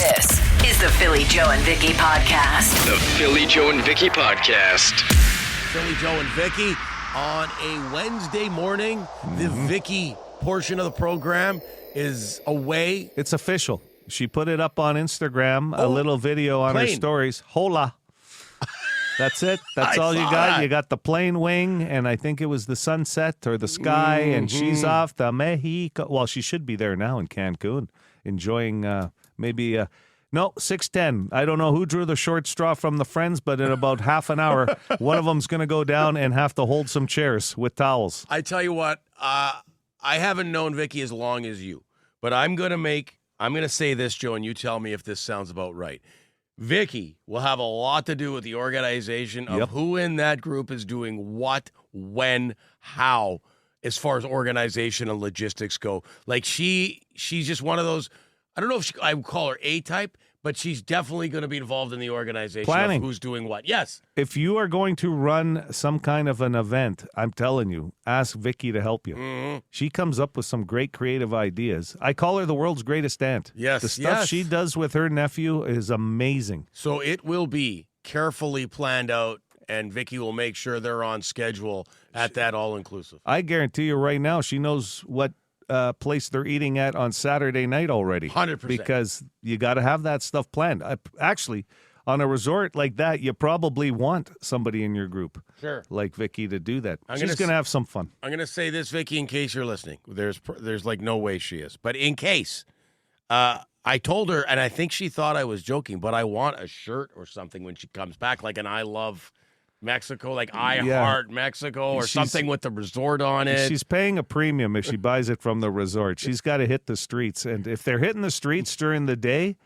This is the Philly Joe and Vicky podcast. The Philly Joe and Vicky podcast. Philly Joe and Vicky on a Wednesday morning. The Vicky portion of the program is away. It's official. She put it up on Instagram, a little video on her stories. Hola. That's it. That's all you got. That. You got the plane wing, and I think it was the sunset or the sky, and she's off to Mexico. Well, she should be there now in Cancun, enjoying maybe... No, 6:10. I don't know who drew the short straw from the friends, but in about half an hour, one of them's going to go down and have to hold some chairs with towels. I tell you what, I haven't known Vicky as long as you, but I'm going to say this, Joe, and you tell me if this sounds about right. Vicky will have a lot to do with the organization of who in that group is doing what, when, how, as far as organization and logistics go. Like she's just one of those, I don't know if I would call her A-type, but she's definitely going to be involved in the organization Planning. of who's doing what. Yes. If you are going to run some kind of an event, I'm telling you, ask Vicky to help you. Mm-hmm. She comes up with some great creative ideas. I call her the world's greatest aunt. Yes, The stuff she does with her nephew is amazing. So it will be carefully planned out, and Vicky will make sure they're on schedule at that all-inclusive. I guarantee you right now, she knows what place they're eating at on Saturday night already. 100%. Because you got to have that stuff planned. Actually, on a resort like that, you probably want somebody in your group, like Vicky, to do that. She's going to have some fun. I'm going to say this, Vicky, in case you're listening. There's like no way she is. But in case, I told her, and I think she thought I was joking, but I want a shirt or something when she comes back, like an I love Mexico, like I heart Mexico, or something with the resort on it. She's paying a premium if she buys it from the resort. She's got to hit the streets. And if they're hitting the streets during the day,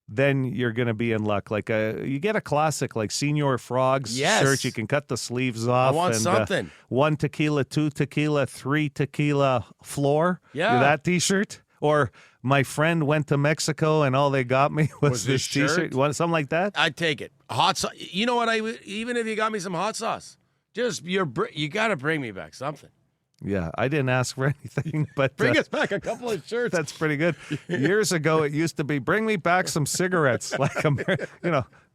then you're going to be in luck. Like you get a classic like Senior Frogs shirt. You can cut the sleeves off. I want and, something. 1 tequila, 2 tequila, 3 tequila floor. Yeah. That T-shirt. Or my friend went to Mexico and all they got me was this T-shirt. You want something like that? I'd take it. Hot sauce. You know what? Even if you got me some hot sauce, you got to bring me back something. Yeah, I didn't ask for anything, but Bring us back a couple of shirts. That's pretty good. Years ago, it used to be, bring me back some cigarettes, like,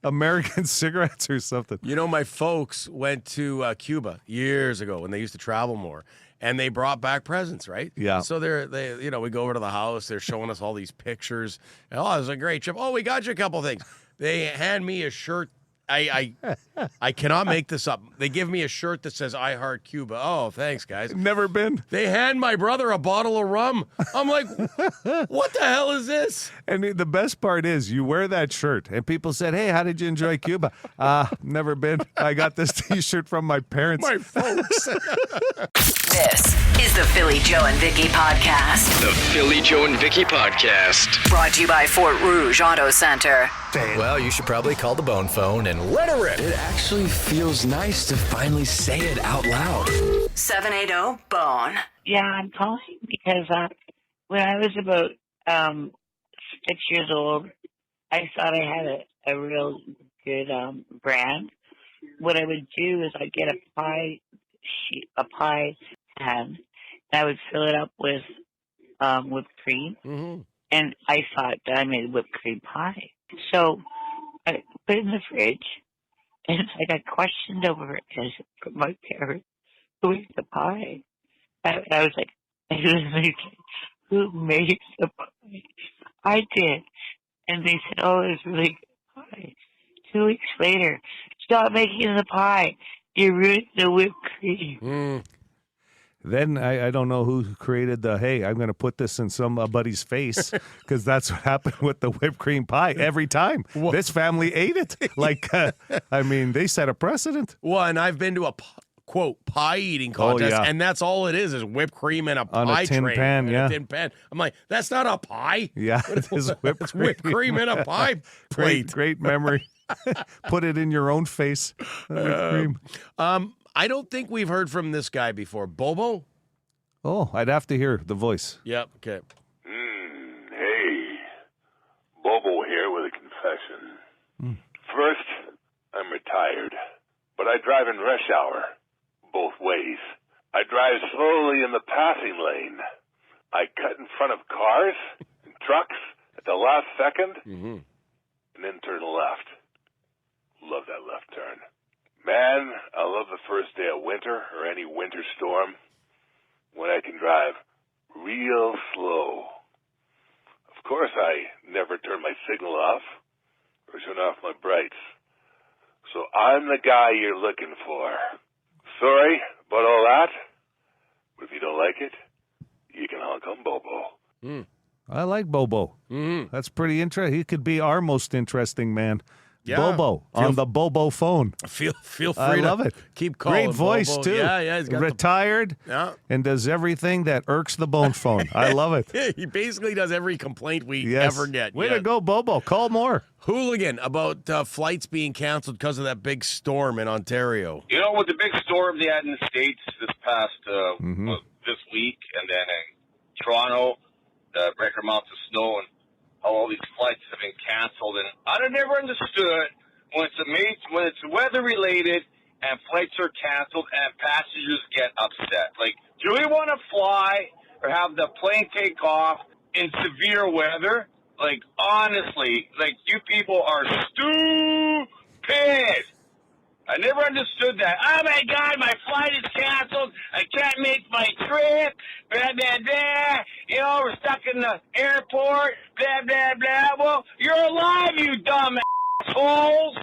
American cigarettes or something. You know, my folks went to Cuba years ago when they used to travel more, and they brought back presents, right? Yeah. So we go over to the house. They're showing us all these pictures. Oh, it was a great trip. Oh, we got you a couple things. They hand me a shirt. I cannot make this up. They give me a shirt that says I Heart Cuba. Oh, thanks, guys. Never been. They hand my brother a bottle of rum. I'm like, what the hell is this? And the best part is you wear that shirt and people said, hey, how did you enjoy Cuba? Never been. I got this T-shirt from my parents. My folks. This is the Philly Joe and Vicky podcast. The Philly Joe and Vicky podcast. Brought to you by Fort Rouge Auto Center. Well, you should probably call the Bone phone and let her rip. It actually feels nice to finally say it out loud. 780-BONE. Yeah, I'm calling because when I was about 6 years old, I thought I had a real good brand. What I would do is I'd get a pie pan, and I would fill it up with whipped cream, and I thought that I made whipped cream pie. So I put it in the fridge, and I got questioned over it from my parents who ate the pie. I was like, who made the pie? I did. And they said, oh, it was really good pie. 2 weeks later, stop making the pie. You ruined the whipped cream. Then I don't know who created hey, I'm going to put this in somebody's face, because that's what happened with the whipped cream pie every time. This family ate it. Like, they set a precedent. Well, and I've been to a, quote, pie eating contest, and that's all it is whipped cream in a pie on a tin tray. pan, A tin pan. I'm like, that's not a pie. Yeah, it is whipped cream. Whipped cream in a pie plate. Great memory. Put it in your own face. Whipped cream. I don't think we've heard from this guy before. Bobo? Oh, I'd have to hear the voice. Yep, okay. Hey, Bobo here with a confession. First, I'm retired, but I drive in rush hour, both ways. I drive slowly in the passing lane. I cut in front of cars, and trucks, at the last second, and then turn left. Love that left turn. Man, I love the first day of winter or any winter storm when I can drive real slow. Of course, I never turn my signal off or turn off my brights. So I'm the guy you're looking for. Sorry about all that, but if you don't like it, you can honk on Bobo. I like Bobo. That's pretty interesting. He could be our most interesting man. Yeah. Bobo on the Bobo phone. Feel free I to love it. keep calling. Great voice, Bobo. too. Yeah, he's got retired and does everything that irks the bone phone. I love it. He basically does every complaint we ever get. Way to go, Bobo. Call more. Hooligan about flights being canceled because of that big storm in Ontario. You know, with the big storm they had in the States this past this week, and then in Toronto, the record amounts of snow, and how all these flights have been canceled. And I never understood when it's weather related and flights are canceled and passengers get upset. Like, do we want to fly or have the plane take off in severe weather? Like, honestly, like, you people are stupid. I never understood that. Oh, my God, my flight is canceled. I can't make my trip. Blah, blah, blah. You know, we're stuck in the airport. Blah, blah, blah. Well, you're alive, you dumb assholes.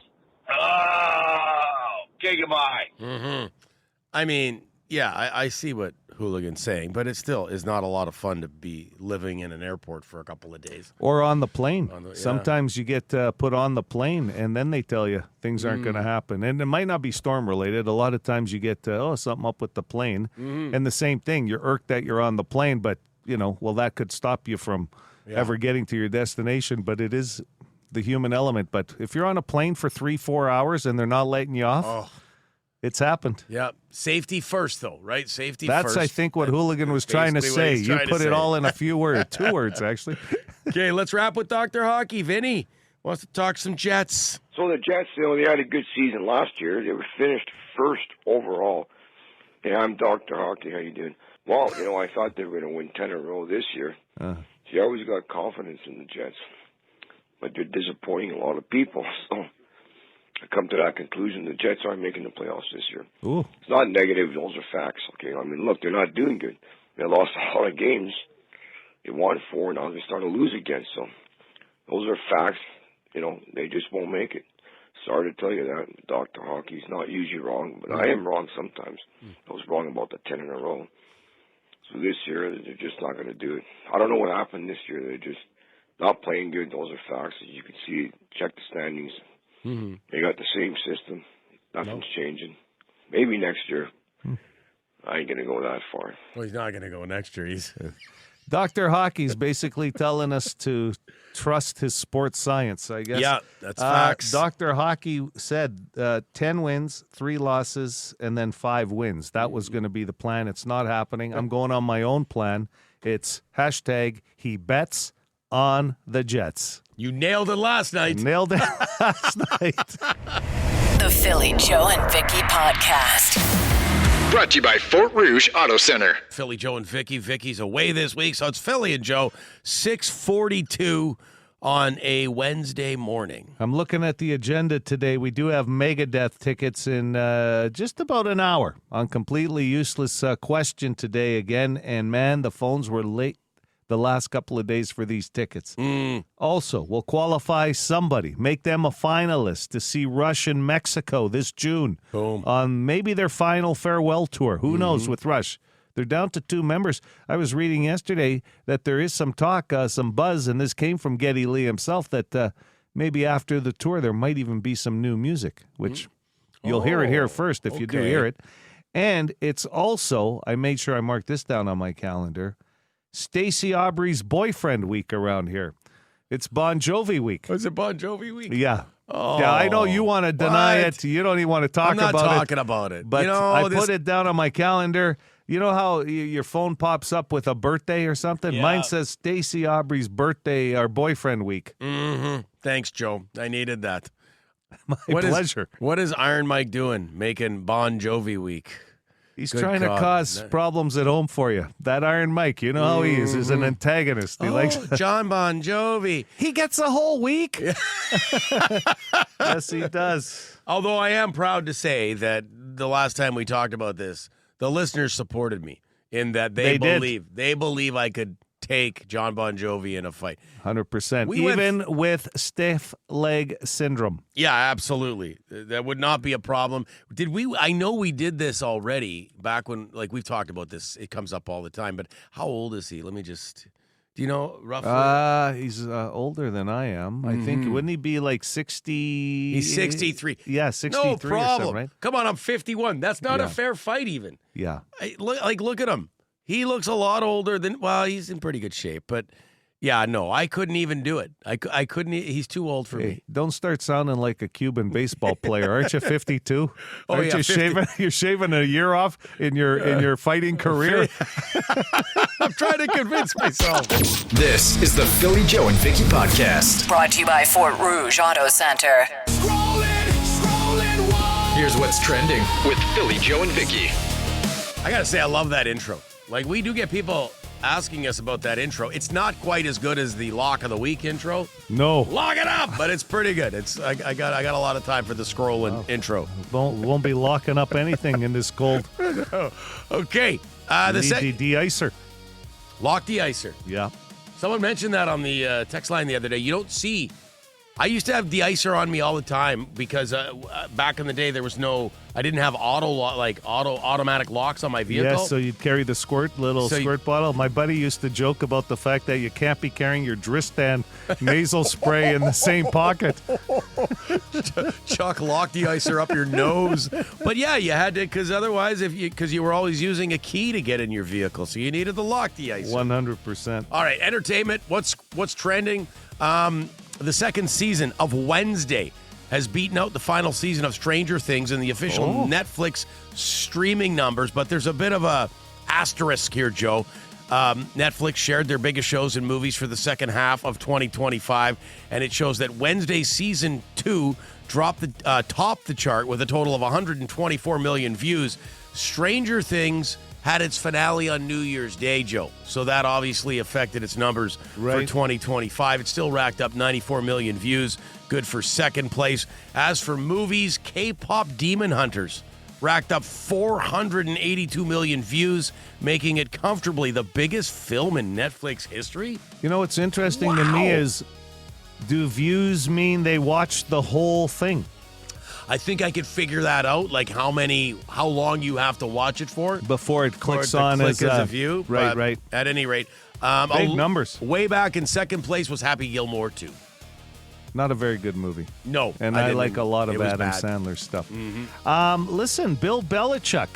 Oh, okay, goodbye. I mean, yeah, I see what Hooligan's saying, but it still is not a lot of fun to be living in an airport for a couple of days. Or on the plane. Sometimes you get put on the plane, and then they tell you things aren't going to happen. And it might not be storm-related. A lot of times you get, something up with the plane. And the same thing, you're irked that you're on the plane, but, that could stop you from ever getting to your destination. But it is the human element. But if you're on a plane for 3-4 hours and they're not letting you off, it's happened. Yeah. Safety first, though, right? Safety That's, first. I think, what Hooligan was trying to say. You put it all in a few words. 2 words, actually. Okay, let's wrap with Dr. Hockey. Vinny wants to talk some Jets. So the Jets, they had a good season last year. They were finished first overall. Hey, I'm Dr. Hockey. How you doing? Well, I thought they were going to win 10 in a row this year. See, I always got confidence in the Jets. But they're disappointing a lot of people, so I come to that conclusion. The Jets aren't making the playoffs this year. Ooh. It's not negative. Those are facts, okay? I mean, look, they're not doing good. They lost a lot of games. They won 4, now they're starting to lose again. So those are facts. They just won't make it. Sorry to tell you that. Dr. Hockey's not usually wrong, but I am wrong sometimes. I was wrong about the 10 in a row. So this year, they're just not going to do it. I don't know what happened this year. They're just not playing good. Those are facts. As you can see, check the standings. They got the same system. Nothing's changing. Maybe next year. I ain't going to go that far. Well, he's not going to go next year. Dr. Hockey's basically telling us to trust his sports science, I guess. Yeah, that's facts. Dr. Hockey said 10 wins, 3 losses, and then 5 wins. That was going to be the plan. It's not happening. I'm going on my own plan. It's hashtag he bets on the Jets. You nailed it last night. Nailed it last night. The Philly Joe and Vicky Podcast. Brought to you by Fort Rouge Auto Center. Philly Joe and Vicky. Vicky's away this week, so it's Philly and Joe, 6:42 on a Wednesday morning. I'm looking at the agenda today. We do have Megadeth tickets in just about an hour on Completely Useless Question today again. And, man, the phones were late the last couple of days for these tickets. Also, we'll qualify somebody, make them a finalist to see Rush in Mexico this June. Boom. On maybe their final farewell tour. Who knows with Rush? They're down to 2 members. I was reading yesterday that there is some talk, some buzz, and this came from Geddy Lee himself, that maybe after the tour there might even be some new music, which you'll hear it here first if you do hear it. And it's also, I made sure I marked this down on my calendar, Stacey Aubrey's boyfriend week around here. It's Bon Jovi week. Was it Bon Jovi week? Yeah. Oh, yeah, I know you want to deny it. You don't even want to talk about it. I'm not talking about it. But I put it down on my calendar. You know how your phone pops up with a birthday or something? Yeah. Mine says Stacey Aubrey's birthday or boyfriend week. Thanks, Joe. I needed that. My pleasure. What is Iron Mike doing making Bon Jovi week? He's Good trying God. to cause problems at home for you. That Iron Mike, you know how he is an antagonist. He likes Jon Bon Jovi. He gets a whole week. Yes, he does. Although I am proud to say that the last time we talked about this, the listeners supported me in that they believe I could take Jon Bon Jovi in a fight. 100%. We went- Even with stiff leg syndrome. Yeah, absolutely. That would not be a problem. Did we? I know we did this already back when, like, we've talked about this. It comes up all the time. But how old is he? Let me just. Do you know roughly? He's older than I am. I think, wouldn't he be like 60? He's 63. Yeah, 63 No or problem. something, right? Come on, I'm 51. That's not a fair fight, even. Yeah. Look at him. He looks a lot older than. Well, he's in pretty good shape, but. Yeah, no, I couldn't even do it. I couldn't. He's too old for me. Don't start sounding like a Cuban baseball player. Aren't you 52? Oh, Aren't yeah, you 50. You're shaving a year off in your fighting career? I'm trying to convince myself. This is the Philly Joe and Vicky podcast. Brought to you by Fort Rouge Auto Center. Here's what's trending with Philly Joe and Vicky. I gotta say, I love that intro. Like, we do get people asking us about that intro. It's not quite as good as the Lock of the Week intro. No. Lock it up, but it's pretty good. I got a lot of time for the scrolling intro. Won't be locking up anything in this cold. Okay, the de-icer. Lock de-icer. Yeah. Someone mentioned that on the text line the other day. You don't see. I used to have de-icer on me all the time because back in the day I didn't have automatic locks on my vehicle. Yes, so you'd carry the squirt bottle. My buddy used to joke about the fact that you can't be carrying your Dristan nasal spray in the same pocket. Chuck lock de-icer up your nose. But yeah, you had to, because otherwise, because you were always using a key to get in your vehicle, so you needed the lock de-icer. 100%. All right, entertainment. What's trending? The second season of Wednesday has beaten out the final season of Stranger Things in the official Netflix streaming numbers, but there's a bit of a asterisk here, Joe. Netflix shared their biggest shows and movies for the second half of 2025, and it shows that Wednesday season 2 topped the chart with a total of 124 million views. Stranger Things had its finale on New Year's Day, Joe. So that obviously affected its numbers for 2025. It still racked up 94 million views. Good for second place. As for movies, K-pop Demon Hunters racked up 482 million views, making it comfortably the biggest film in Netflix history. You know what's interesting to me is, do views mean they watched the whole thing? I think I could figure that out, like how long you have to watch it for before it clicks on as a view. Right. At any rate, big numbers. Way back in second place was Happy Gilmore 2. Not a very good movie. No, and I like a lot of Adam Sandler stuff. Listen, Bill Belichick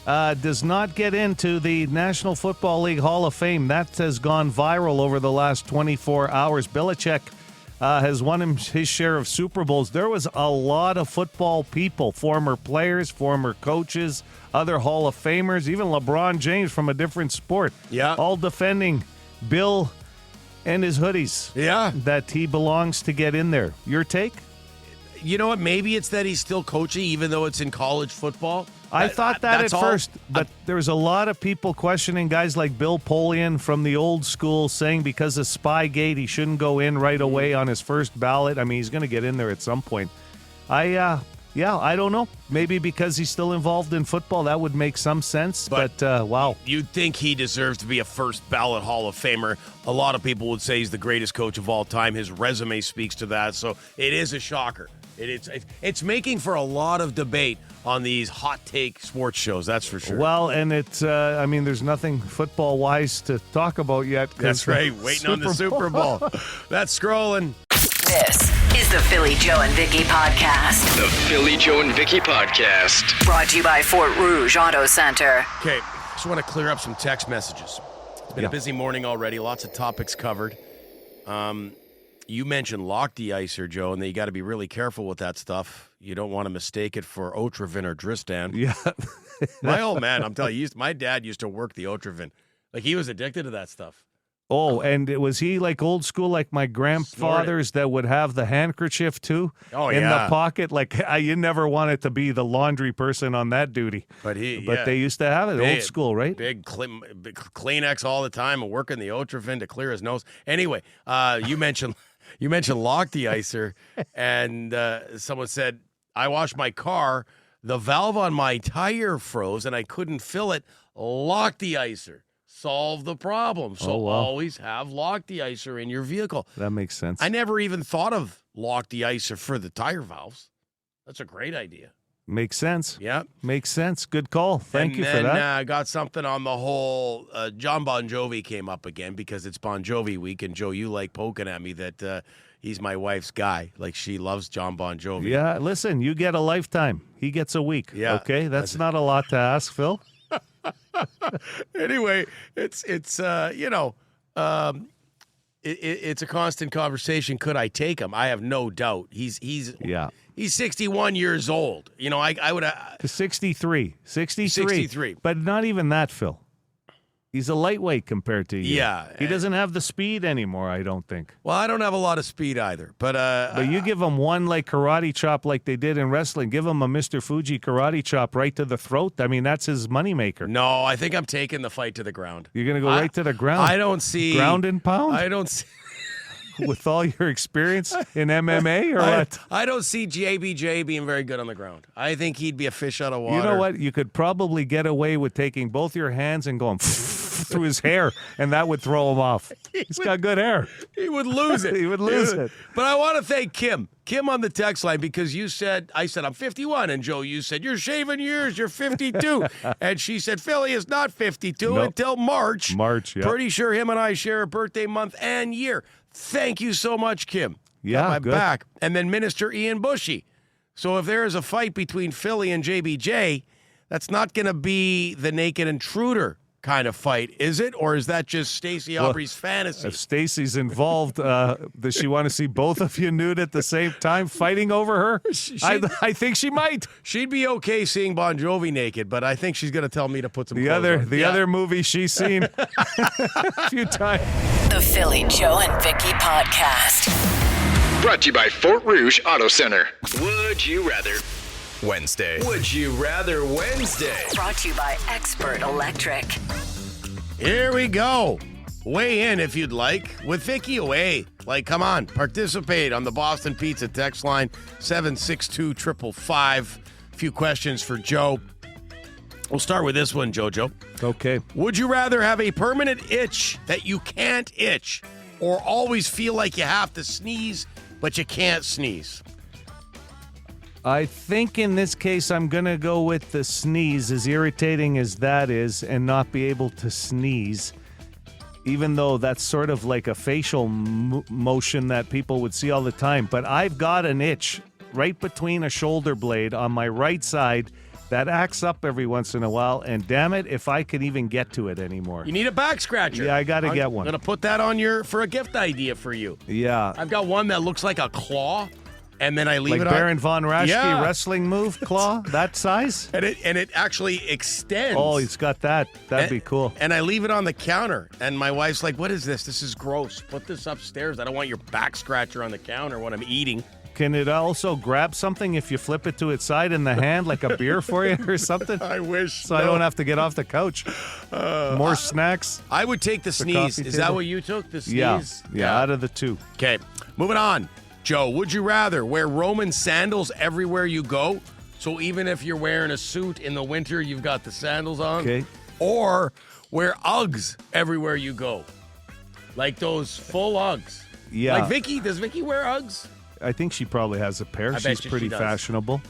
does not get into the National Football League Hall of Fame. That has gone viral over the last 24 hours. Belichick has won his share of Super Bowls. There was a lot of football people, former players, former coaches, other Hall of Famers, even LeBron James from a different sport. Yeah. All defending Bill and his hoodies. Yeah. That he belongs to get in there. Your take? You know what? Maybe it's that he's still coaching, even though it's in college football. I thought that at first, but there was a lot of people questioning guys like Bill Polian from the old school, saying because of Spygate he shouldn't go in right away on his first ballot. I mean, he's going to get in there at some point. I don't know. Maybe because he's still involved in football, that would make some sense. But wow. You'd think he deserves to be a first ballot Hall of Famer. A lot of people would say he's the greatest coach of all time. His resume speaks to that. So it is a shocker. It's making for a lot of debate on these hot take sports shows, that's for sure. Well, and there's nothing football-wise to talk about yet. That's right, waiting on the Super Bowl. That's scrolling. This is the Philly Joe and Vicky podcast. The Philly Joe and Vicky podcast. Brought to you by Fort Rouge Auto Center. Okay, just want to clear up some text messages. It's been a busy morning already, lots of topics covered. You mentioned lock de-icer, Joe, and you got to be really careful with that stuff. You don't want to mistake it for Otrivin or Dristan. Yeah. My old man, I'm telling you, my dad used to work the Otrivin. Like, he was addicted to that stuff. Oh, and was he like old school, like my grandfathers that would have the handkerchief too in the pocket? Like you never wanted to be the laundry person on that duty. But they used to have it old school, right? Big Kleenex all the time and working the Otrivin to clear his nose. Anyway, you mentioned lock de-icer, and someone said, I washed my car, the valve on my tire froze, and I couldn't fill it. Lock de-icer. Solve the problem. So always have lock de-icer in your vehicle. That makes sense. I never even thought of lock de-icer for the tire valves. That's a great idea. Makes sense. Yeah. Makes sense. Good call. Thank you for that. I got something on the whole. Jon Bon Jovi came up again because it's Bon Jovi week. And, Joe, you like poking at me that he's my wife's guy. Like, she loves Jon Bon Jovi. Yeah, listen, you get a lifetime. He gets a week. Yeah. Okay? That's not a lot to ask, Phil. Anyway, it's it's a constant conversation. Could I take him? I have no doubt. He's 61 years old. You know, I would 63, 63, but not even that, Phil. He's a lightweight compared to you. Yeah, he doesn't have the speed anymore. I don't think. Well, I don't have a lot of speed either, but you give him one like karate chop like they did in wrestling. Give him a Mr. Fuji karate chop right to the throat. I mean, that's his moneymaker. No, I think I'm taking the fight to the ground. You're going to go right to the ground. I don't see ground and pound. I don't see. With all your experience in MMA or what? I don't see JBJ being very good on the ground. I think he'd be a fish out of water. You know what? You could probably get away with taking both your hands and going through his hair, and that would throw him off. He's got good hair. He would lose it. He would lose it. But I want to thank Kim on the text line, because I said, I'm 51. And Joe, you said, you're shaving years. You're 52. And she said, Philly is not 52 until March. March, yeah. Pretty sure him and I share a birthday month and year. Thank you so much, Kim. Yeah, got my good. back. And then Minister Ian Bushy. So if there is a fight between Philly and JBJ, that's not going to be the naked intruder kind of fight, is it? Or is that just Stacey Aubrey's fantasy? If Stacey's involved, does she want to see both of you nude at the same time fighting over her? I think she might. She'd be okay seeing Bon Jovi naked, but I think she's going to tell me to put some clothes on. The other movie she's seen a few times. The Philly, Joe, and Vicky Podcast. Brought to you by Fort Rouge Auto Center. Would you rather? Wednesday. Would you rather Wednesday? Brought to you by Expert Electric. Here we go. Weigh in if you'd like with Vicky away. Like, come on, participate on the Boston Pizza text line 762-555. A few questions for Joe. We'll start with this one, Jojo. Okay. Would you rather have a permanent itch that you can't itch, or always feel like you have to sneeze, but you can't sneeze? I think in this case I'm going to go with the sneeze, as irritating as that is, and not be able to sneeze, even though that's sort of like a facial motion that people would see all the time. But I've got an itch right between a shoulder blade on my right side that acts up every once in a while, and damn it, if I can even get to it anymore. You need a back scratcher. Yeah, I got to get one. I'm going to put that on for a gift idea for you. Yeah. I've got one that looks like a claw. And then I leave like it on. Baron von Raschke wrestling move claw, that size? And it actually extends. Oh, he's got that. That'd be cool. And I leave it on the counter. And my wife's like, what is this? This is gross. Put this upstairs. I don't want your back scratcher on the counter when I'm eating. Can it also grab something if you flip it to its side in the hand, like a beer for you or something? I wish. So I don't have to get off the couch. More snacks. I would take the sneeze. Is that what you took? The sneeze? Yeah, out of the two. Okay, moving on. Joe, would you rather wear Roman sandals everywhere you go? So even if you're wearing a suit in the winter, you've got the sandals on? Okay. Or wear Uggs everywhere you go? Like those full Uggs. Yeah. Like Vicky. Does Vicky wear Uggs? I think she probably has a pair. She's pretty does. fashionable.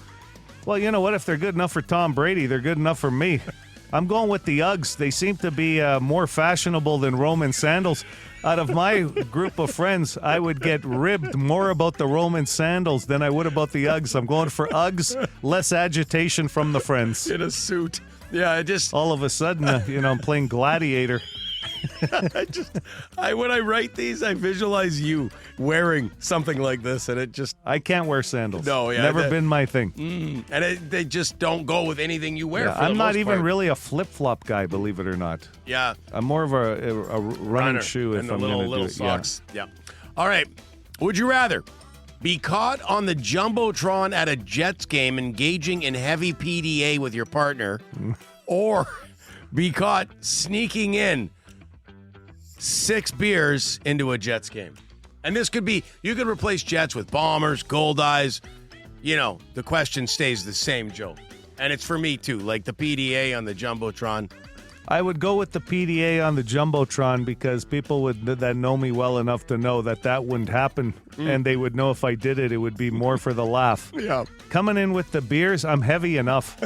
Well, you know what? If they're good enough for Tom Brady, they're good enough for me. I'm going with the Uggs. They seem to be more fashionable than Roman sandals. Out of my group of friends, I would get ribbed more about the Roman sandals than I would about the Uggs. I'm going for Uggs, less agitation from the friends. In a suit. Yeah, all of a sudden, I'm playing Gladiator. When I write these, I visualize you wearing something like this, and it just I can't wear sandals. No, yeah, never been my thing. they just don't go with anything you wear. Yeah, for the I'm not most even part. really a flip-flop guy, believe it or not. Yeah, I'm more of a running shoe if and the I'm little going to do it. socks. Yeah. All right. Would you rather be caught on the Jumbotron at a Jets game engaging in heavy PDA with your partner, or be caught sneaking in 6 beers into a Jets game? And this could be, you could replace Jets with Bombers, Gold Eyes. You know, the question stays the same, Joe. And it's for me, too. Like the PDA on the Jumbotron. I would go with the PDA on the Jumbotron because people that know me well enough to know that wouldn't happen, and they would know if I did it, it would be more for the laugh. Yeah. Coming in with the beers, I'm heavy enough.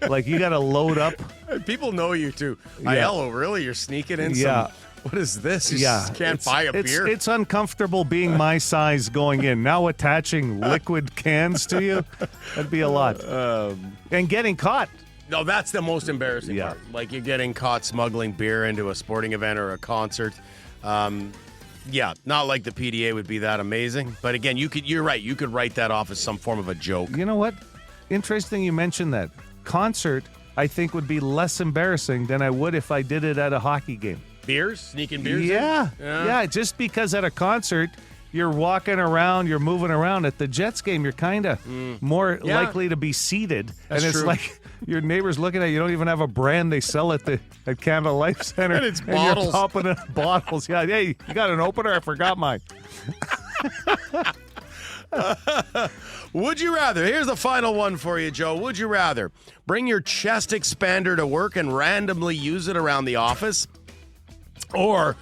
Like, you got to load up. People know you, too. Yeah. Hello, really? You're sneaking in Yeah. some... What is this? You Yeah, just can't buy a beer? It's uncomfortable being my size going in. Now attaching liquid cans to you, that'd be a lot. And getting caught. No, that's the most embarrassing Yeah. part. Like you're getting caught smuggling beer into a sporting event or a concert. Yeah, not like the PDA would be that amazing. But again, you're right. You could write that off as some form of a joke. You know what? Interesting you mentioned that. Concert, I think, would be less embarrassing than I would if I did it at a hockey game. Beers? Sneaking beers in? Yeah, just because at a concert you're walking around, you're moving around. At the Jets game, you're kind of more likely to be seated. That's and it's true. like your neighbor's looking at you. You don't even have a brand they sell at Canada Life Center. And it's You're bottles. popping in bottles. Yeah, hey, you got an opener? I forgot mine. Would you rather? Here's the final one for you, Joe. Would you rather bring your chest expander to work and randomly use it around the office, or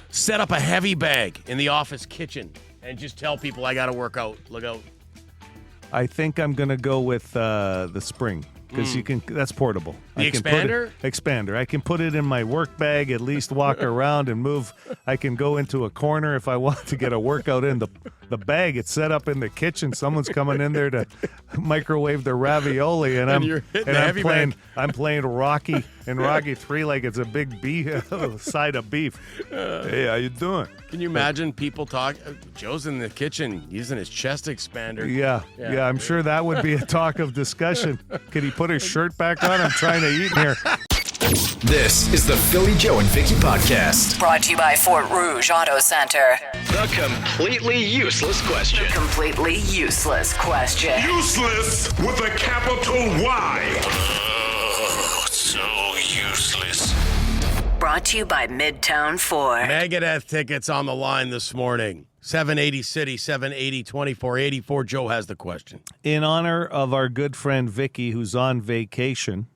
set up a heavy bag in the office kitchen and just tell people I got to work out? Look out. I think I'm going to go with the spring. Because you can, that's portable. The I can expander? Expander. I can put it in my work bag, at least walk around and move. I can go into a corner if I want to get a workout in. The bag, it's set up in the kitchen. Someone's coming in there to microwave their ravioli, and you're hitting the heavy playing. bag. I'm playing Rocky in Rocky 3 like it's a big side of beef. Hey, how you doing? Can you imagine people talk? Joe's in the kitchen using his chest expander. Yeah, I'm sure that would be a talk of discussion. Could he put his shirt back on? I'm trying to eat here. This is the Philly Joe and Vicky podcast. Brought to you by Fort Rouge Auto Center. The completely useless question. Completely useless question. Useless with a capital Y. So useless. Brought to you by Midtown Ford. Megadeth tickets on the line this morning. 780 City, 780 2484. Joe has the question. In honor of our good friend Vicky, who's on vacation,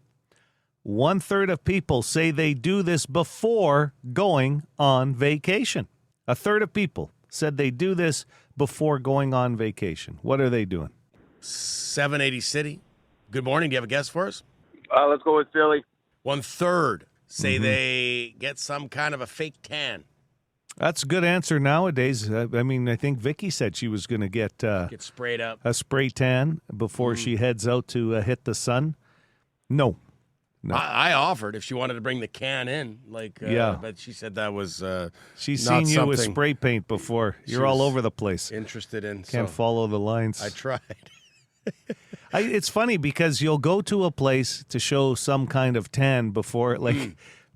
1/3 of people say they do this before going on vacation. 1/3 of people said they do this before going on vacation. What are they doing? 780 City. Good morning. Do you have a guess for us? Let's go with Philly. 1/3 say they get some kind of a fake tan. That's a good answer nowadays. I mean, I think Vicky said she was going to get Get sprayed up. a spray tan before she heads out to hit the sun. No. I offered if she wanted to bring the can in, but she said that was She's not seen you with something spray paint before. You're all was over the place. interested in. Can't so follow the lines. I tried. It's funny because you'll go to a place to show some kind of tan before,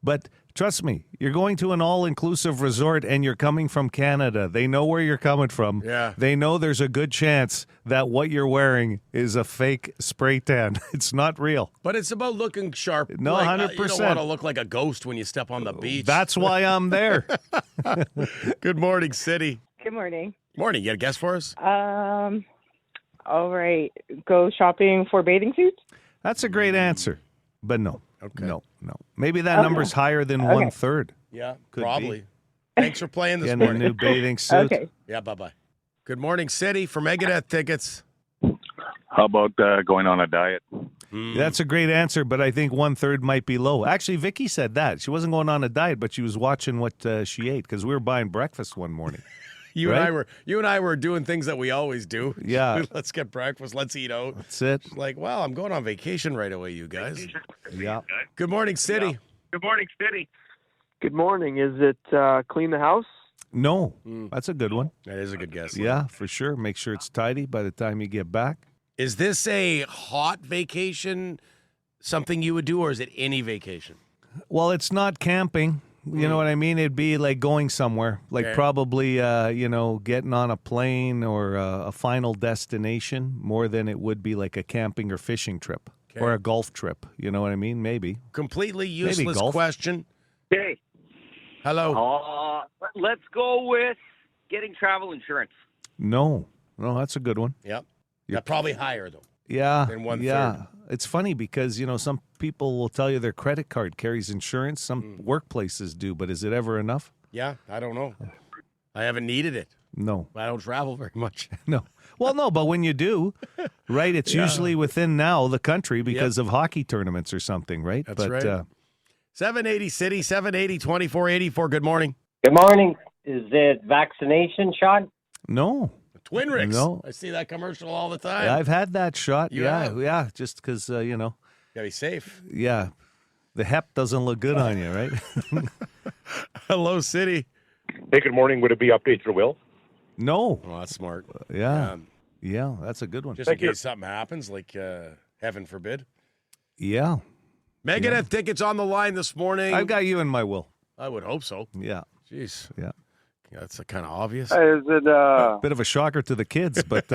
but trust me, you're going to an all-inclusive resort and you're coming from Canada. They know where you're coming from. Yeah. They know there's a good chance that what you're wearing is a fake spray tan. It's not real. But it's about looking sharp. No, Like, 100%. You don't want to look like a ghost when you step on the beach. That's why I'm there. Good morning, City. Good morning. Morning. You got a guess for us? All right. Go shopping for bathing suits? That's a great answer, but no. Okay. No. Maybe that number's higher than 1/3. Yeah, Could probably. be. Thanks for playing this Getting a morning. new bathing suit. Okay. Yeah, bye-bye. Good morning, City, for Megadeth tickets. How about going on a diet? That's a great answer, but I think 1/3 might be low. Actually, Vicky said that. She wasn't going on a diet, but she was watching what she ate because we were buying breakfast one morning. You Right? and I were doing things that we always do. Yeah. Let's get breakfast. Let's eat out. That's it. Like, well, I'm going on vacation right away, you guys. Yeah. Good morning, City. Good morning, City. Good morning. Is it clean the house? No, that's a good one. That is a good guess. Yeah, for sure. Make sure it's tidy by the time you get back. Is this a hot vacation, something you would do, or is it any vacation? Well, it's not camping. You know what I mean? It'd be like going somewhere, like Okay. probably, getting on a plane or a final destination more than it would be like a camping or fishing trip or a golf trip. You know what I mean? Maybe. Completely Maybe useless golf. question. Hey. Hello. Let's go with getting travel insurance. No, that's a good one. Yep. Yeah, probably higher, though. Yeah. Than 1/3. Yeah. It's funny because, some people will tell you their credit card carries insurance. Some workplaces do, but is it ever enough? Yeah, I don't know. I haven't needed it. No. I don't travel very much. No. Well, no, but when you do, right, it's usually within now the country because of hockey tournaments or something, right? That's right. 780 City, 780-2484. Good morning. Good morning. Is it vaccination shot? No. Twin Ricks. No. I see that commercial all the time. I've had that shot. You yeah, have? yeah, just because, Gotta be safe. yeah, the hep doesn't look good on you, right? Hello, City. Hey, good morning. Would it be updates for Will? No. Oh, that's smart. Yeah. Yeah, that's a good one. Just in case something happens, like heaven forbid. Yeah. Megadeth tickets on the line this morning. I've got you in my will. I would hope so. Yeah. Jeez. Yeah. That's kind of obvious. Is it Bit of a shocker to the kids, but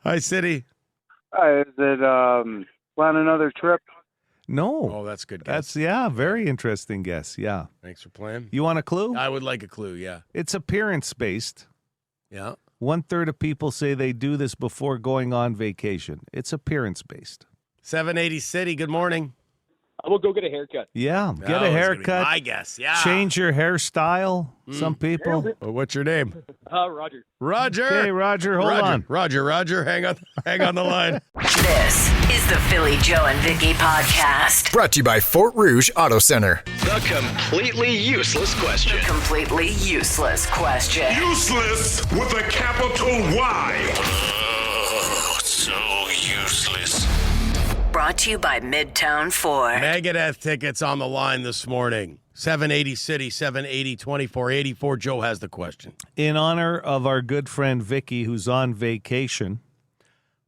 Hi, City. is it plan another trip? no. Oh, that's a good guess. That's very interesting guess. Yeah. Thanks for playing. You want a clue? I would like a clue, yeah. It's appearance based. Yeah. 1/3 of people say they do this before going on vacation. It's appearance based. 780 City, good morning. I will go get a haircut. Yeah, That get a was gonna be haircut. my guess, yeah. Change your hairstyle. Some people. Well, what's your name? Roger. Roger. Okay, Roger, hold on. Roger, hang on the line. This is the Philly Joe and Vicky podcast. Brought to you by Fort Rouge Auto Center. The completely useless question. Completely useless question. Useless with a capital Y. So useless. Brought to you by Midtown Ford. Megadeth tickets on the line this morning. 780 City, 780-2484. Joe has the question. In honor of our good friend Vicky, who's on vacation,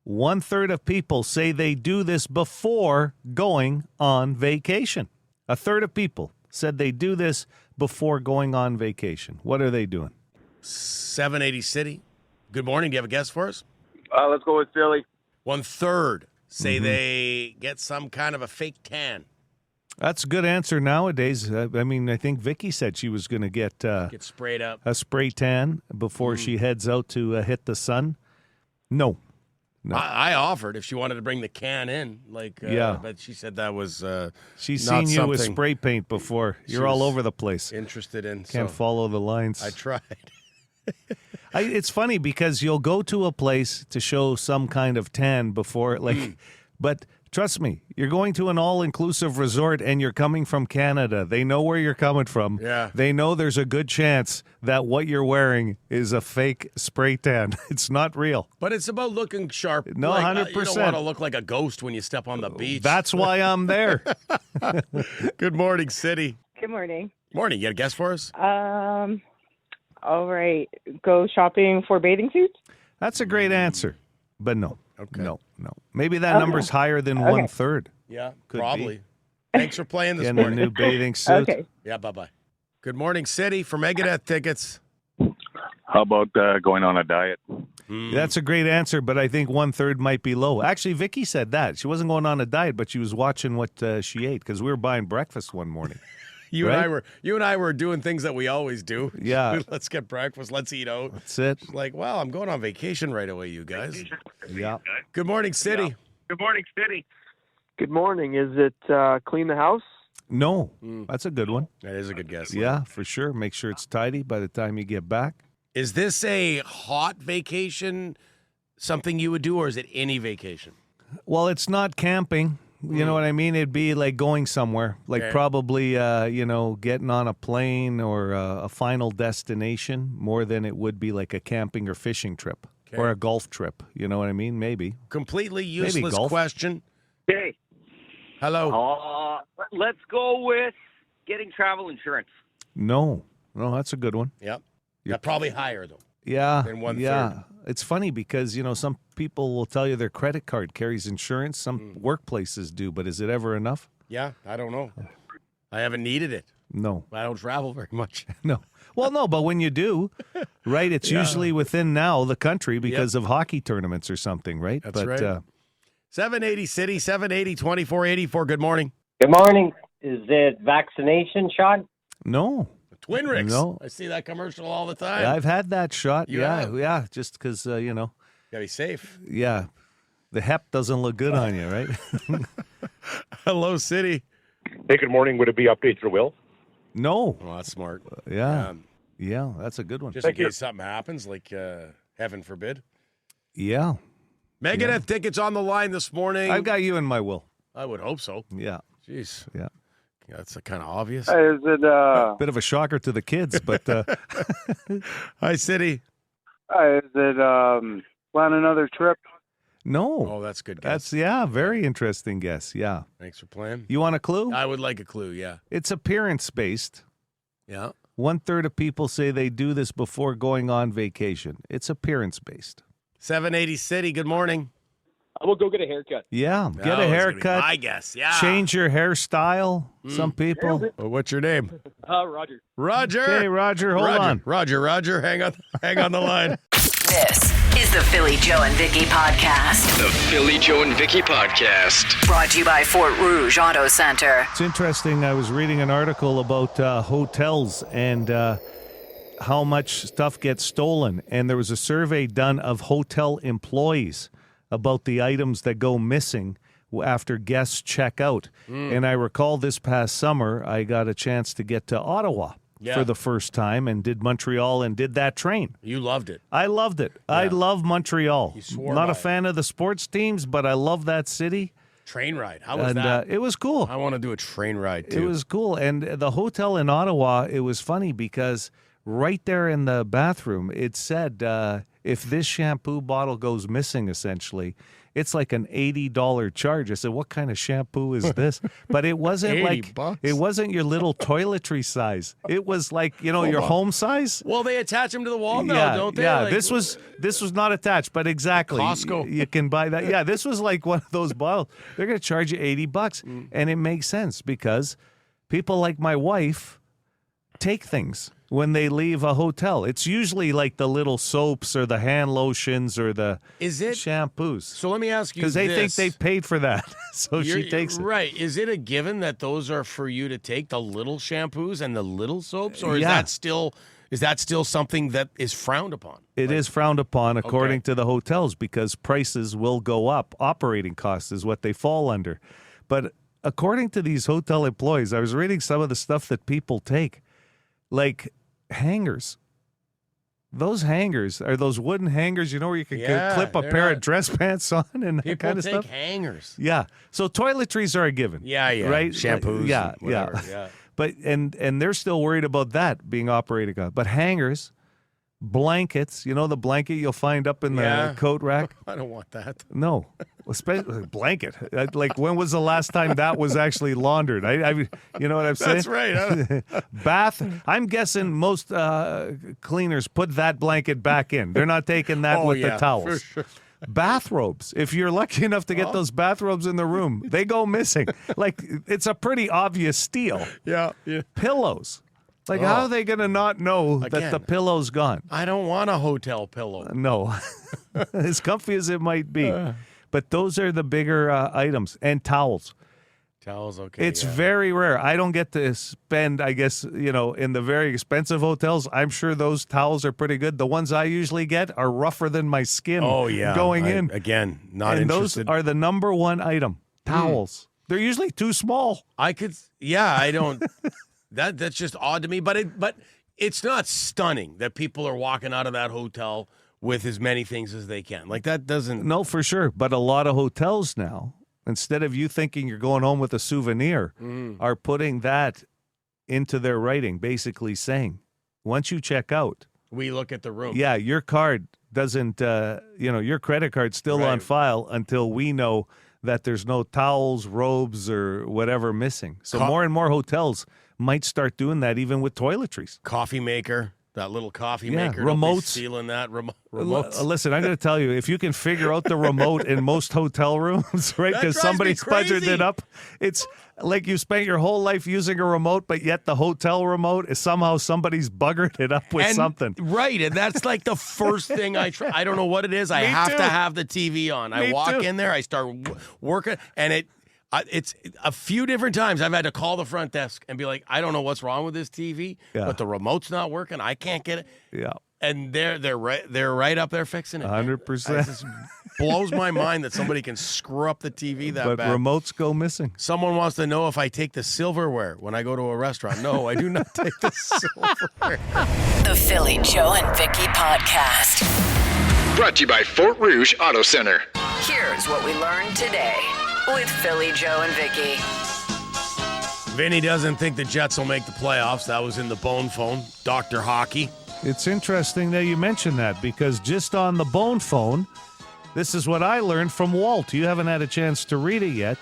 1/3 of people say they do this before going on vacation. 1/3 of people said they do this before going on vacation. What are they doing? 780 City. Good morning. Do you have a guess for us? Let's go with Philly. 1/3 say they get some kind of a fake tan. That's a good answer nowadays. I mean, I think Vicky said she was going to get Get sprayed up. a spray tan before she heads out to hit the sun. No. I offered if she wanted to bring the can in, Yeah. but she said that was She's not seen you with something spray paint before. she You're all was over the place. interested in. Can't so follow the lines. I tried. It's funny because you'll go to a place to show some kind of tan before, but trust me, you're going to an all-inclusive resort and you're coming from Canada. They know where you're coming from. Yeah. They know there's a good chance that what you're wearing is a fake spray tan. It's not real. But it's about looking sharp. No, Like, 100%. You don't want to look like a ghost when you step on the beach. That's why I'm there. Good morning, City. Good morning. Morning. You got a guess for us? All right. Go shopping for bathing suits? That's a great answer, but no. Okay. No. Maybe that number's higher than 1/3. Yeah, Could probably. be. Thanks for playing this Getting a morning. new bathing suit. Okay. Yeah, bye-bye. Good morning, City, for Megadeth tickets. How about going on a diet? That's a great answer, but I think 1/3 might be low. Actually, Vicky said that. She wasn't going on a diet, but she was watching what she ate because we were buying breakfast one morning. You Right? and I were doing things that we always do. Yeah. Let's get breakfast. Let's eat out. That's it. It's like, well, I'm going on vacation right away, you guys. Yeah. Good morning, City. Good morning, City. Good morning. Is it clean the house? No, that's a good one. That is a good guess. Yeah, for sure. Make sure it's tidy by the time you get back. Is this a hot vacation, something you would do, or is it any vacation? Well, it's not camping. You know what I mean? It'd be like going somewhere, like Okay. probably, getting on a plane or a final destination more than it would be like a camping or fishing trip or a golf trip. You know what I mean? Maybe. Completely useless golf. question. Hey. Hello. Let's go with getting travel insurance. No, that's a good one. Yep. Yeah, probably higher, though. Yeah, than 1/3. yeah. It's funny because, some people will tell you their credit card carries insurance. Some workplaces do, but is it ever enough? Yeah, I don't know. I haven't needed it. No. I don't travel very much. No. Well, no, but when you do, right, it's usually within now the country because of hockey tournaments or something, right? That's right. 780 City, 780-2484. Good morning. Good morning. Is it vaccination shot? No. Twin Ricks. No. I see that commercial all the time. I've had that shot. You yeah, have? yeah, just because, Gotta be safe. yeah, the hep doesn't look good on you, right? Hello, City. Hey, good morning. Would it be update for Will? No. Well, that's smart. Yeah. Yeah, that's a good one. Just in case something happens, like heaven forbid. Yeah. Megadeth tickets on the line this morning. I've got you in my will. I would hope so. Yeah. Jeez. Yeah. That's kind of obvious. Is it Bit of a shocker to the kids, but Hi, City. is it plan another trip? no. Oh, that's good guess. That's very interesting guess. Yeah. Thanks for playing. You want a clue? I would like a clue, yeah. It's appearance based. Yeah. 1/3 of people say they do this before going on vacation. It's appearance based. 780 City, good morning. I will go get a haircut. Yeah. Get That a was gonna be haircut. my guess, yeah. Change your hairstyle. Some people. Well, what's your name? Roger. Roger. Okay, Roger, hold on. Roger, hang on the line. This is the Philly Joe and Vicky podcast. The Philly Joe and Vicky Podcast. Brought to you by Fort Rouge Auto Center. It's interesting. I was reading an article about hotels and how much stuff gets stolen. And there was a survey done of hotel employees about the items that go missing after guests check out. And I recall this past summer, I got a chance to get to Ottawa for the first time and did Montreal and did that train. You loved it. I loved it. I love Montreal. You swore Not by a fan of the sports teams, but I love that city. Train ride. How was And that? it was cool. I want to do a train ride, too. It was cool. And the hotel in Ottawa, it was funny because right there in the bathroom, it said if this shampoo bottle goes missing, essentially, it's like an $80 charge. I said, what kind of shampoo is this? But it wasn't like $80. it wasn't your little toiletry size. It was like, your home size. Well, they attach them to the wall now, don't they? Yeah, Like, this was not attached, but exactly. Costco. You can buy that. Yeah, this was like one of those bottles. They're going to charge you $80. And it makes sense because people like my wife take things when they leave a hotel. It's usually like the little soaps or the hand lotions or the shampoos. So let me ask you because they think they paid for that. So she takes it. Right. Is it a given that those are for you to take, the little shampoos and the little soaps? Or is Yeah. that still something that is frowned upon? It is frowned upon according to the hotels because prices will go up. Operating costs is what they fall under. But according to these hotel employees, I was reading some of the stuff that people take, like hangers. Those hangers are those wooden hangers, where you can clip a pair of dress pants on and that People kind of take stuff. hangers. Yeah. So toiletries are a given. Yeah. Right? Shampoos. Yeah, and whatever, yeah. But and they're still worried about that being operated on. But hangers, blankets, the blanket you'll find up in the coat rack. I don't want that. No, especially blanket. Like when was the last time that was actually laundered? I you know what I'm saying? That's right. Bath. I'm guessing most cleaners put that blanket back in. They're not taking that with the towels. For sure. Bathrobes. If you're lucky enough to get those bathrobes in the room, they go missing. Like it's a pretty obvious steal. Yeah. Pillows. Like how are they going to not know that the pillow's gone? I don't want a hotel pillow. No. As comfy as it might be. But those are the bigger items. And towels. Towels, okay. It's very rare. I don't get to spend, I guess, in the very expensive hotels. I'm sure those towels are pretty good. The ones I usually get are rougher than my skin going in. Again, not and interested. Those are the number one item. Towels. They're usually too small. I don't. That's just odd to me. But it's not stunning that people are walking out of that hotel with as many things as they can. Like that doesn't. No, for sure. But a lot of hotels now, instead of you thinking you're going home with a souvenir, are putting that into their writing, basically saying, once you check out, we look at the room. Yeah, your card doesn't, your credit card's still on file until we know that there's no towels, robes, or whatever missing. So more and more hotels might start doing that even with toiletries. Coffee maker. That little coffee Yeah, maker. Don't be remotes. stealing that. Remotes. Listen, I'm going to tell you, if you can figure out the remote in most hotel rooms, right, That because drives me somebody's budgeted crazy. it up, it's like you spent your whole life using a remote, but yet the hotel remote is somehow somebody's buggered it up with And- something. Right, and that's like the first thing I try. I don't know what it is. I Me have too. to have the TV on. I Me walk too. in there, I start working, and it's a few different times I've had to call the front desk and be like, I don't know what's wrong with this TV, Yeah. but the remote's not working. I can't get it. Yeah. And they're right up there fixing it. 100%. It just blows my mind that somebody can screw up the TV that But bad. remotes go missing. Someone wants to know if I take the silverware when I go to a restaurant. No, I do not take the silverware. The Philly, Joe, and Vicky podcast. Brought to you by Fort Rouge Auto Center. Here's what we learned today with Philly, Joe, and Vicky. Vinny doesn't think the Jets will make the playoffs. That was in the bone phone. Dr. Hockey. It's interesting that you mentioned that because just on the bone phone, this is what I learned from Walt. You haven't had a chance to read it yet.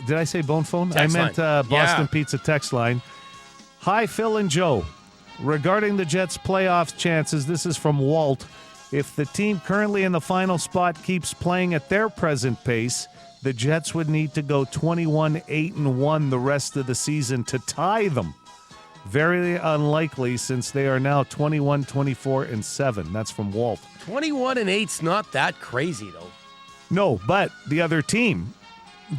Did I say bone phone? Text I meant line. Boston Yeah. Pizza text line. Hi, Phil and Joe. Regarding the Jets' playoff chances, this is from Walt. If the team currently in the final spot keeps playing at their present pace, the Jets would need to go 21-8-1 the rest of the season to tie them. Very unlikely since they are now 21-24-7. That's from Walt. 21-8's not that crazy, though. No, but the other team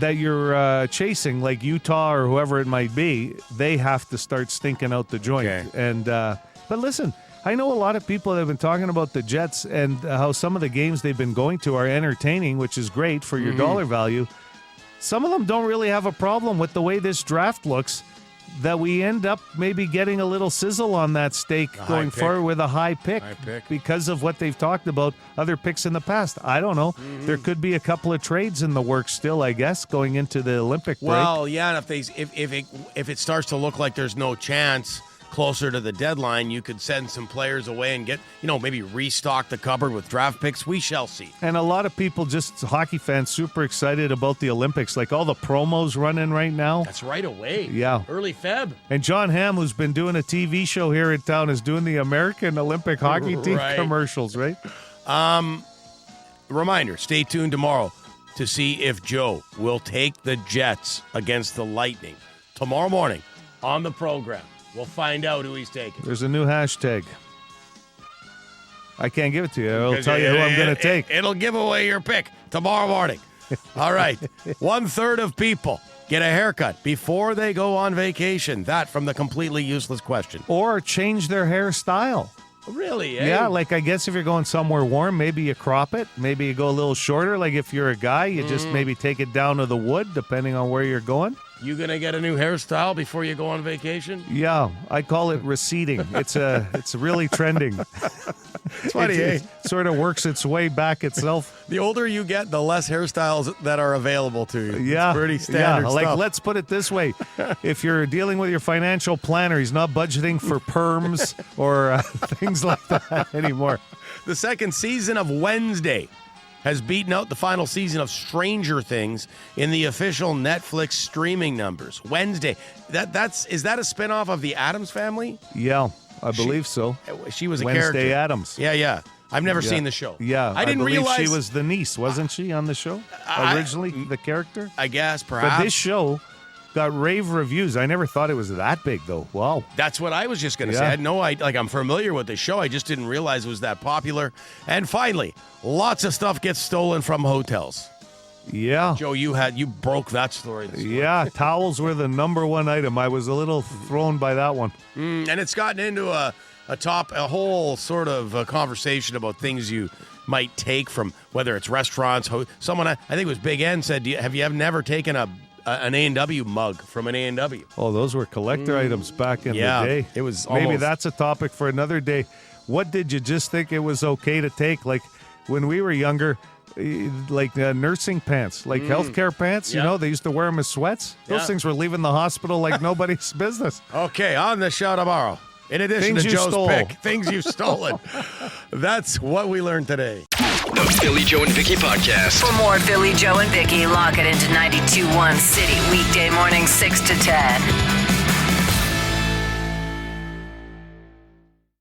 that you're chasing, like Utah or whoever it might be, they have to start stinking out the joint. Okay. And but listen, I know a lot of people that have been talking about the Jets and how some of the games they've been going to are entertaining, which is great for your dollar value. Some of them don't really have a problem with the way this draft looks, that we end up maybe getting a little sizzle on that steak going forward with a high pick, because of what they've talked about, other picks in the past. I don't know. There could be a couple of trades in the works still, I guess, going into the Olympic break. Well, yeah, and if it starts to look like there's no chance closer to the deadline, you could send some players away and get, maybe restock the cupboard with draft picks. We shall see. And a lot of people, just hockey fans, super excited about the Olympics. Like all the promos running right now. That's right away. Yeah. Early Feb. And John Hamm, who's been doing a TV show here in town, is doing the American Olympic hockey team Right. commercials, right? Reminder, stay tuned tomorrow to see if Joe will take the Jets against the Lightning. Tomorrow morning on the program, we'll find out who he's taking. There's a new hashtag. I can't give it to you. I'll tell you who I'm going to take. It'll give away your pick tomorrow morning. All right. 1/3 of people get a haircut before they go on vacation. That from the completely useless question. Or change their hairstyle. Really, eh? Yeah, like I guess if you're going somewhere warm, maybe you crop it. Maybe you go a little shorter. Like if you're a guy, you just maybe take it down to the wood, depending on where you're going. You going to get a new hairstyle before you go on vacation? Yeah, I call it receding. It's really trending. It's funny, It sort of works its way back itself. The older you get, the less hairstyles that are available to you. Yeah, It's pretty standard Like, stuff. let's put it this way: if you're dealing with your financial planner, he's not budgeting for perms or things like that anymore. The second season of Wednesday has beaten out the final season of Stranger Things in the official Netflix streaming numbers. Wednesday. Is that a spinoff of the Addams Family? Yeah, I believe so. She was a Wednesday character. Addams. Yeah. I've never Yeah. seen the show. Yeah, I didn't believe realize she was the niece, wasn't she, on the show originally? The character, I guess, perhaps. But this show got rave reviews. I never thought it was that big, though. Wow. That's what I was just going to say. Yeah. I had no idea. Like, I'm familiar with the show. I just didn't realize it was that popular. And finally, lots of stuff gets stolen from hotels. Yeah. Joe, you broke that story this morning. Yeah, towels were the number one item. I was a little thrown by that one. And it's gotten into a whole sort of conversation about things you might take from, whether it's restaurants. Someone, I think it was Big N, said, have you ever never taken an A&W mug from an A&W? Oh, those were collector items back in the day. It was Maybe almost- that's a topic for another day. What did you just think it was okay to take? Like when we were younger, like nursing pants, like healthcare pants, Yeah. they used to wear them as sweats. Those Yeah. things were leaving the hospital like nobody's business. Okay, on the show tomorrow. In addition Things to you Joe's stole. pick, things you've stolen. That's what we learned today. The Philly, Joe, and Vicky podcast. For more Philly, Joe, and Vicky, lock it into 92.1 City, weekday morning 6 to 10.